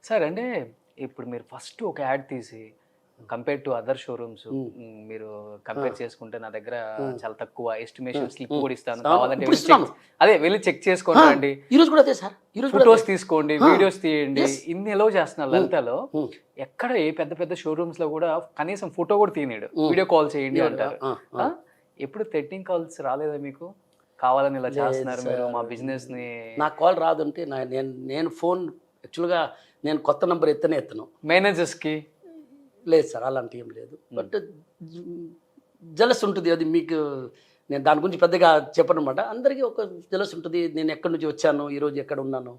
Sir అంటే ఇప్పుడు మీరు ఫస్ట్ ఒక యాడ్ తీసి కంపేర్ టు అదర్ షోరూమ్స్ మీరు కంపేర్ చేసుకుంటే నా దగ్గర చాలా తక్కువ ఎస్టిమేషన్ స్లిప్ కూడా ఇస్తాను కావాలంటే వెళ్ళి చెక్ చేసుకోండి ఈ రోజు కూడా అదే సార్, ఈ రోజు ఫోటోస్ తీసుకోండి, వీడియోస్ తీయండి, ఇన్ని ఎలో చేస్తున్నారు లలితలో. ఎక్కడ ఏ పెద్ద పెద్ద షోరూమ్స్ లో కూడా కనీసం ఫోటో కూడా తీయలేడు, వీడియో కాల్ చేయండి అంటారు. ఎప్పుడు థ్రెట్నింగ్ కాల్స్ రాలేదా మీకు? కావాలని ఇలా చేస్తున్నారు మీరు మా బిజినెస్ ని? నాకు కాల్ రాదంటే నేను ఫోన్ యాక్చువల్గా నేను కొత్త నెంబర్ ఎత్తను మేనేజర్స్ కి. లేదు సార్, అలాంటి ఏం లేదు. బట్ జలస్ ఉంటుంది, అది మీకు నేను దాని గురించి పెద్దగా చెప్పను అనమాట. అందరికీ ఒక జలస్ ఉంటుంది. నేను ఎక్కడి నుంచి వచ్చాను, ఈరోజు ఎక్కడ ఉన్నాను.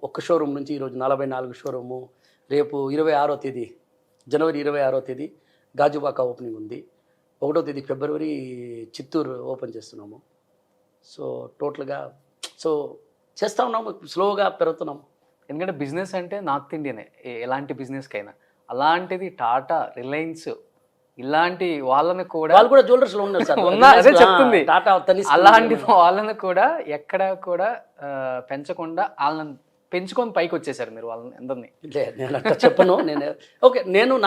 ఒక్క షోరూమ్ నుంచి ఈరోజు 44 షోరూము. రేపు 26వ తేదీ జనవరి 26వ తేదీ గాజువాక ఓపెనింగ్ ఉంది. 1వ తేదీ ఫిబ్రవరి చిత్తూరు ఓపెన్ చేస్తున్నాము. సో టోటల్గా చేస్తూ ఉన్నాము, స్లోగా పెరుగుతున్నాము. ఎందుకంటే బిజినెస్ అంటే నార్త్ ఇండియనే ఎలాంటి బిజినెస్కైనా. అలాంటిది టాటా, రిలయన్స్ ఇలాంటి వాళ్ళని కూడా, వాళ్ళు కూడా జ్యువెలర్స్ లో ఉన్నారు సార్, అదే చెప్తుంది. టాటా అలాంటి వాళ్ళని కూడా ఎక్కడ కూడా పెంచకుండా వాళ్ళని పెంచుకొని పైకి వచ్చేసారు మీరు వాళ్ళని అందరినీ. నేను అట్లా చెప్పను. నేను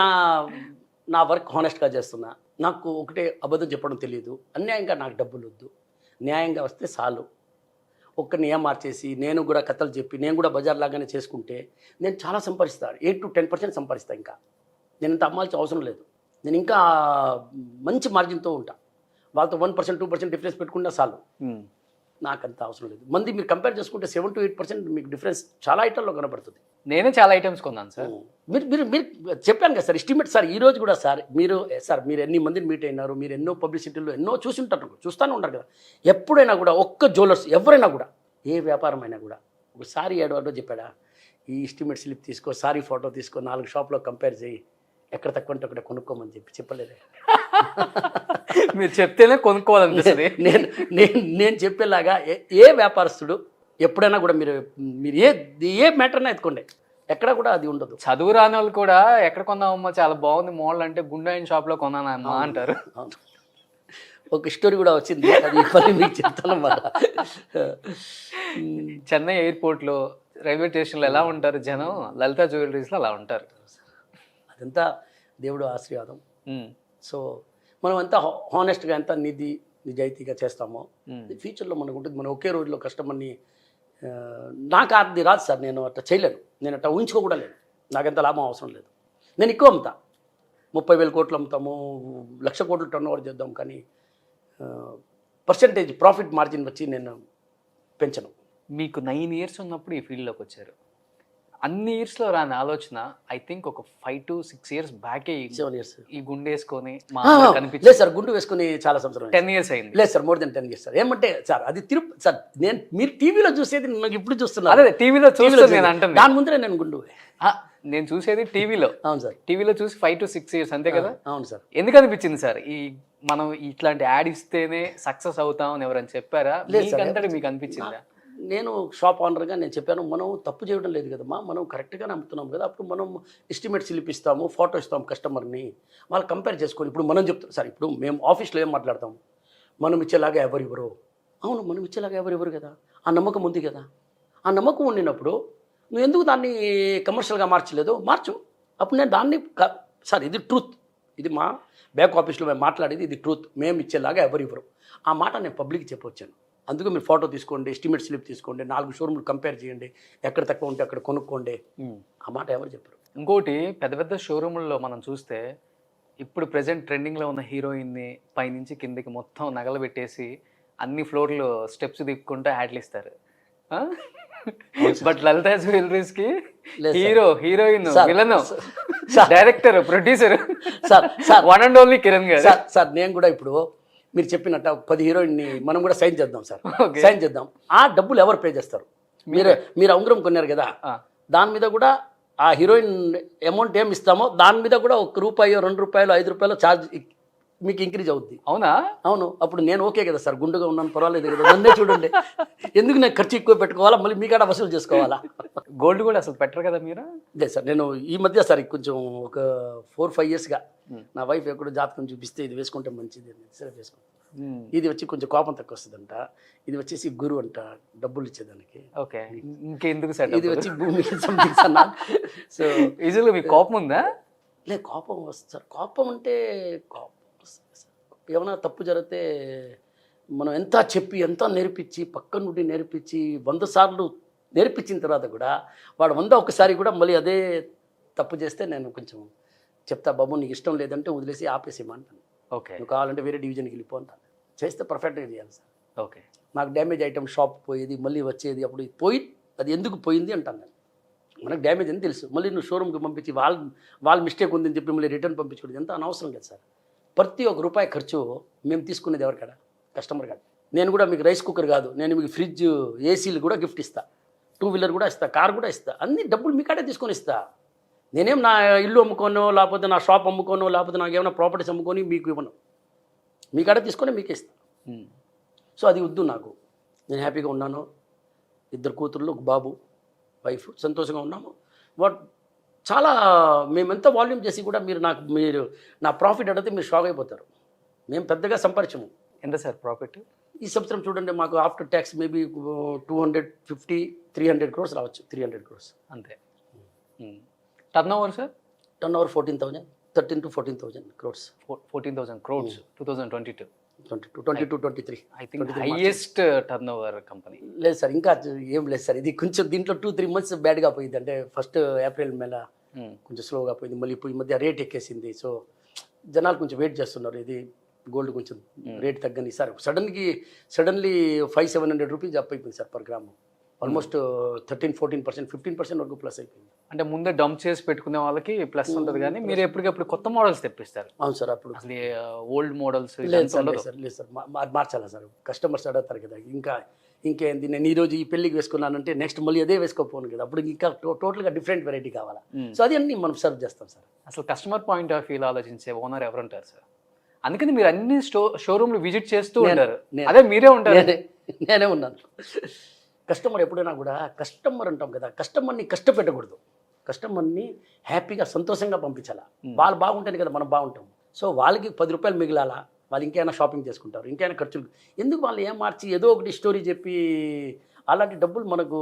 నా వర్క్ హానెస్ట్గా చేస్తున్నా. నాకు ఒకటే అబద్ధం చెప్పడం తెలియదు. అన్యాయంగా నాకు డబ్బులు వద్దు, న్యాయంగా వస్తే చాలు. ఒక్కరిని మార్చేసి నేను కూడా కథలు చెప్పి నేను కూడా బజార్ లాగానే చేసుకుంటే నేను చాలా సంపాదిస్తాను. 8 to 10% సంపాదిస్తాను. ఇంకా నేను ఇంత అమ్మాల్సిన అవసరం లేదు. నేను ఇంకా మంచి మార్జిన్తో ఉంటా. వాళ్ళతో 1%, 2% డిఫరెన్స్ పెట్టుకున్నా చాలు. నాకు అంత అవసరం లేదు. మంది మీరు కంపేర్ చేసుకుంటే 7 to 8% మీకు డిఫరెన్స్ చాలా ఐటమ్లో కనబడుతుంది. నేనే చాలా ఐటమ్స్ కొన్నాను సార్. మీరు చెప్పాను కదా సార్, ఎస్టిమేట్ సార్. ఈ రోజు కూడా సార్ మీరు ఎన్ని మందిని మీట్ అయినారు, మీరు ఎన్నో పబ్లిసిటీలో ఎన్నో చూస్తూనే ఉంటారు కదా. ఎప్పుడైనా కూడా ఒక్క జ్యువెలర్స్ ఎవరైనా కూడా ఏ వ్యాపారం అయినా కూడా ఒకసారి ఏడో చెప్పాడా, ఈ ఎస్టిమేట్ స్లిప్ తీసుకో, సారీ ఫోటో తీసుకో, 4 షాప్లో కంపేర్ చేయి, ఎక్కడ తక్కువ అంటే అక్కడ కొనుక్కోమని చెప్పలేదే. మీరు చెప్తేనే కొనుక్కోవాలనిపిస్తుంది. నేను చెప్పేలాగా ఏ వ్యాపారస్తుడు ఎప్పుడైనా కూడా మీరు ఏ మ్యాటర్నా ఎత్తుకోండి, ఎక్కడ కూడా అది ఉండదు. చదువు రాని వాళ్ళు కూడా ఎక్కడ కొన్నామమ్మా చాలా బాగుంది మోడల్ అంటే గుండాయిన్ షాప్లో కొన్నానమ్మా అంటారు. ఒక స్టోరీ కూడా వచ్చింది, అది మీకు చెప్తాను. చెన్నై ఎయిర్పోర్ట్లో రైల్వే స్టేషన్లో ఎలా ఉంటారు జనం, లలిత జ్యువెలరీస్లో అలా ఉంటారు. అదంతా దేవుడు ఆశీర్వాదం. సో మనం అంతా హానెస్ట్గా ఎంత నిజాయితీగా చేస్తామో ఫ్యూచర్లో మనకు ఉంటుంది. మనం ఒకే రోజులో కస్టమర్ని నాకు అది రాదు సార్, నేను అట్లా చేయలేను, నేను అట్లా ఊహించుకో లేను. నాకెంత లాభం అవసరం లేదు. నేను ఎక్కువ అమ్ముతా, 30,000 కోట్లు అమ్ముతాము, 1,00,000 కోట్లు టర్న్ ఓవర్ చేద్దాం, కానీ పర్సంటేజ్ ప్రాఫిట్ మార్జిన్ వచ్చి నేను పెంచను. మీకు 9 years ఉన్నప్పుడు ఈ ఫీల్డ్లోకి వచ్చారు. అన్ని ఇయర్స్లో రాని ఆలోచన ఐ థింక్ ఒక 5 to 6 years బ్యాకే 7 years ఈ గుండె వేసుకొని లేదు సార్, గుండు వేసుకుని చాలా సంవత్సరం 10 years అయింది. లేదు sir, more than 10 years sir. ఏమంటే సార్ అది సార్ మీరు టీవీలో చూసేది నాకు ఇప్పుడు చూస్తున్నారు. అదే టీవీలో చూస్తే నేను అంటాను, దాని ముందరే నేను గుండు నేను చూసేది టీవీలో. అవును సార్, టీవీలో చూసి 5 to 6 years అంతే కదా. అవును సార్. ఎందుకు అనిపించింది సార్ ఈ మనం ఇట్లాంటి యాడ్ ఇస్తేనే సక్సెస్ అవుతాం అని ఎవరైనా చెప్పారా? మీకంతటి మీకు అనిపించిందా? నేను షాప్ ఓనర్గా నేను చెప్పాను, మనం తప్పు చేయడం లేదు కదమ్మా, మనం కరెక్ట్గానే అమ్ముతున్నాం కదా. అప్పుడు మనం ఎస్టిమేట్ స్లిప్ ఇస్తాము, ఫోటో ఇస్తాం కస్టమర్ని, వాళ్ళు కంపేర్ చేసుకొని. ఇప్పుడు మనం చెప్తాం సార్, ఇప్పుడు మేము ఆఫీస్లో ఏం మాట్లాడతాము, మనం ఇచ్చేలాగా ఎవరివ్వరు. అవును, మనం ఇచ్చేలాగా ఎవరివ్వరు కదా, ఆ నమ్మకం ఉంది కదా. ఆ నమ్మకం ఉండినప్పుడు నువ్వు ఎందుకు దాన్ని కమర్షియల్గా మార్చలేదు? మార్చు. అప్పుడు నేను దాన్ని సార్ ఇది ట్రూత్, ఇది మా బ్యాక్ ఆఫీస్లో మేము మాట్లాడేది, ఇది ట్రూత్, మేము ఇచ్చేలాగా ఎవరివ్వరు. ఆ మాట నేను పబ్లిక్ చెప్పొచ్చాను. అందుకు మీరు ఫోటో తీసుకోండి, ఎస్టిమేట్ స్లిప్ తీసుకోండి, 4 షోరూమ్లు కంపేర్ చేయండి, ఎక్కడ తక్కువ ఉంటే అక్కడ కొనుక్కోండి. ఆ మాట ఎవరు చెప్పారు? ఇంకోటి పెద్ద పెద్ద షోరూముల్లో మనం చూస్తే ఇప్పుడు ప్రెజెంట్ ట్రెండింగ్లో ఉన్న హీరోయిన్ని పైనుంచి కిందికి మొత్తం నగలు పెట్టేసి అన్ని ఫ్లోర్లు స్టెప్స్ దిక్కుంటూ యాడ్లు ఇస్తారు. బట్ లలిత జ్యువెలరీస్కి hero, heroine, villain, director, producer sir one and only Kiran గారు. సార్ నేను కూడా ఇప్పుడు మీరు చెప్పినట్టు 10 హీరోయిన్ని మనం కూడా సైన్ చేద్దాం సార్, సైన్ చేద్దాం. ఆ డబ్బులు ఎవరు పే చేస్తారు? మీరు ఉంగరం కొన్నారు కదా, దాని మీద కూడా ఆ హీరోయిన్ అమౌంట్ ఏమి ఇస్తామో దాని మీద కూడా ₹1, ₹2, ₹5 ఛార్జ్ మీకు ఇంక్రీజ్ అవుద్ది. అవునా? అవును. అప్పుడు నేను ఓకే కదా సార్, గుండుగా ఉన్నాను పర్వాలేదు కదా, నన్నే చూడండి. ఎందుకు నేను ఖర్చు ఎక్కువ పెట్టుకోవాలా, మళ్ళీ మీ కాడ వసూలు చేసుకోవాలా? గోల్డ్ కూడా అసలు పెట్టరు కదా మీరు? లేదు సార్, నేను ఈ మధ్య సార్ కొంచెం ఒక 4-5 yearsగా నా వైఫ్ ఎక్కడో జాతకం చూపిస్తే ఇది వేసుకుంటే మంచిది అని సరే వేసుకుంటాను. ఇది వచ్చి కొంచెం కోపం తక్కువ వస్తుందంట, ఇది వచ్చేసి గురు అంట డబ్బులు ఇచ్చేదానికి, ఓకే ఇంకెందుకు సార్ ఇది వచ్చి భూమి సంథింగ్ అన్న. సో ఈజీగా మీకు కోపం ఉందా? లే కోపం వస్తుంది సార్. కోపం అంటే కోపం వస్తుంది సార్. ఏమైనా తప్పు జరిగితే మనం ఎంత చెప్పి ఎంత నేర్పించి పక్క నుండి నేర్పించి 100 సార్లు నేర్పించిన తర్వాత కూడా వాడు 100 ఒక్కసారి కూడా మళ్ళీ అదే తప్పు చేస్తే నేను కొంచెం చెప్తా, బాబు నీకు ఇష్టం లేదంటే వదిలేసి ఆపేసేయమంటాను, ఓకే నువ్వు కావాలంటే వేరే డివిజన్కి వెళ్ళిపో అంటాను. చేస్తే పర్ఫెక్ట్గా చేయాలి సార్. ఓకే నాకు డ్యామేజ్ ఐటమ్ షాప్ పోయేది మళ్ళీ వచ్చేది, అప్పుడు ఇది పోయి అది ఎందుకు పోయింది అంటాను నేను. మనకు డ్యామేజ్ అని తెలుసు, మళ్ళీ నువ్వు షోరూమ్కి పంపించి వాళ్ళ మిస్టేక్ ఉందని చెప్పి మళ్ళీ రిటర్న్ పంపించుకోవడం ఎంత అనవసరం కదా సార్. ప్రతి ₹1 ఖర్చు మేము తీసుకునేది ఎవరికాడ? కస్టమర్ కాడ. నేను కూడా మీకు రైస్ కుక్కర్ కాదు, నేను మీకు ఫ్రిడ్జ్ ఏసీలు కూడా గిఫ్ట్ ఇస్తా, 2 వీలర్ కూడా ఇస్తా, కార్ కూడా ఇస్తా, అన్ని డబ్బులు మీ కాడే తీసుకొని ఇస్తా. నేనేం నా ఇల్లు అమ్ముకోనో లేకపోతే నా షాప్ అమ్ముకోనో లేకపోతే నాకు ఏమైనా ప్రాపర్టీస్ అమ్ముకొని మీకు ఇవ్వను, మీ కాడే తీసుకొని మీకే ఇస్తా. సో అది వద్దు నాకు. నేను హ్యాపీగా ఉన్నాను, 2 కూతుర్లు, ఒక బాబు, వైఫ్, సంతోషంగా ఉన్నాము. బట్ చాలా మేమెంత వాల్యూమ్ చేసి కూడా మీరు నా ప్రాఫిట్ అడిగితే మీరు షాక్ అయిపోతారు. మేము పెద్దగా సంపాదించము. ఎంత సార్ ప్రాఫిట్ ఈ సంవత్సరం చూడండి, మాకు ఆఫ్టర్ ట్యాక్స్ మేబీ 250-300 crores రావచ్చు, 300 crores అంతే. Turn over sir? Turn over 13,000 to 14,000 crores. 14,000 crores 2022 22-23 I think highest turn over company. లేదు సార్, ఇంకా ఏం లేదు సార్. ఇది కొంచెం దీంట్లో 2-3 months బ్యాడ్గా పోయింది. అంటే ఫస్ట్ ఏప్రిల్ మేల కొంచెం స్లోగా పోయింది, మళ్ళీ ఇప్పుడు ఈ మధ్య రేట్ ఎక్కేసింది. సో జనాలు కొంచెం వెయిట్ చేస్తున్నారు, ఇది గోల్డ్ కొంచెం రేట్ తగ్గని సార్. సడన్లీ 500-700 రూపీస్ అప్ అయిపోయింది సార్ పర్ గ్రాము. ఆల్మోస్ట్ 13-14%, 15% వరకు ప్లస్ అయిపోయింది. అంటే ముందే డంప్ చేసి పెట్టుకునే వాళ్ళకి ప్లస్ ఉంటుంది, కానీ మీరు ఎప్పటికప్పుడు కొత్త మోడల్స్ తెప్పిస్తారు. అవును సార్. అప్పుడు అసలు ఓల్డ్ మోడల్స్ లేదు సార్, మార్చాలా సార్. కస్టమర్స్ అడుగుతారు కదా, ఇంకేంది నేను ఈరోజు ఈ పెళ్ళికి వేసుకున్నానంటే నెక్స్ట్ మళ్ళీ అదే వేసుకోపోను కదా, అప్పుడు ఇంకా టోటల్గా డిఫరెంట్ వెరైటీ కావాలా. సో అది అన్ని మనం సర్వ్ చేస్తాం సార్. అసలు కస్టమర్ పాయింట్ ఆఫ్ వ్యూలో ఆలోచించే ఓనర్ ఎవరుంటారు సార్? అందుకని మీరు అన్ని షోరూమ్లు విజిట్ చేస్తూ ఉంటారు, అదే మీరే ఉంటారు. నేనే ఉన్నాను. కస్టమర్ ఎప్పుడైనా కూడా కస్టమర్ అంటాం కదా, కస్టమర్ని కష్టపెట్టకూడదు, కస్టమర్ని హ్యాపీగా సంతోషంగా పంపించాలా. వాళ్ళు బాగుంటేనే కదా మనం బాగుంటాం. సో వాళ్ళకి ₹10 మిగిలాలా, వాళ్ళు ఇంకైనా షాపింగ్ చేసుకుంటారు, ఇంకైనా ఖర్చులు ఎందుకు వాళ్ళు ఏం మార్చి ఏదో ఒకటి స్టోరీ చెప్పి అలాంటి డబ్బులు మనకు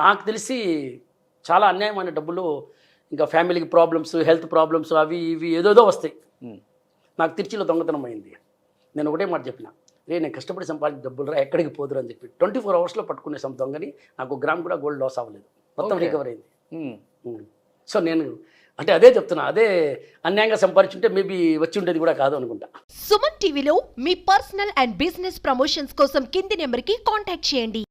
నాకు తెలిసి చాలా అన్యాయమైన డబ్బులు. ఇంకా ఫ్యామిలీకి ప్రాబ్లమ్స్, హెల్త్ ప్రాబ్లమ్స్, అవి ఇవి ఏదోదో వస్తాయి. నాకు తిరుచిలో దొంగతనం అయింది. నేను ఒకటే మాట చెప్పిన, నేను కష్టపడి సంపాదించిన డబ్బులు రా ఎక్కడికి పోదురు అని చెప్పి 24 hours పట్టుకునే దొంగని నాకు గ్రామ్ కూడా గోల్డ్ లాస్ అవ్వలేదు, మొత్తం రికవర్ అయింది. సో నేను అంటే అదే చెప్తున్నా, అదే అన్యాయంగా సంపాదించుంటే మేబీ వచ్చి ఉండేది కూడా కాదు అనుకుంటా. సుమన్ టీవీలో మీ పర్సనల్ అండ్ బిజినెస్ ప్రమోషన్స్ కోసం కింది నెంబర్కి కాంటాక్ట్ చేయండి.